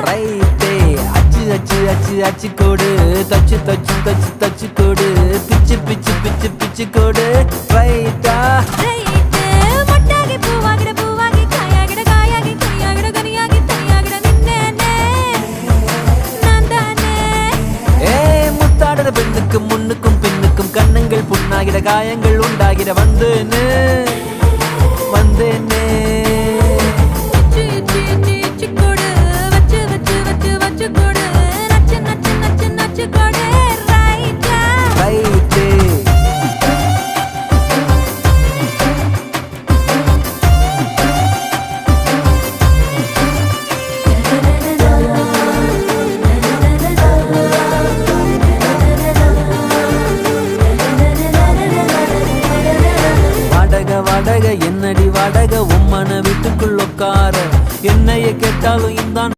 ரைட்டே அச்சு அச்சு அச்சு அச்சு கோடு தச்சு தச்சு தச்சு தச்சு கோடு பிச்சு பிச்சு பிச்சு பிச்சு கோடு ரைட்டா பெண்ணுக்கும் முன்னுக்கும் பின்னுக்கும் கண்ணங்கள் புண்ணாகிற காயங்கள் உண்டாகிற வந்தேனே வந்தேனே வாடகை என்னடி வாடகை உம்மன வீட்டுக்குள் உட்கார என்னைய கேட்டாலும் இந்த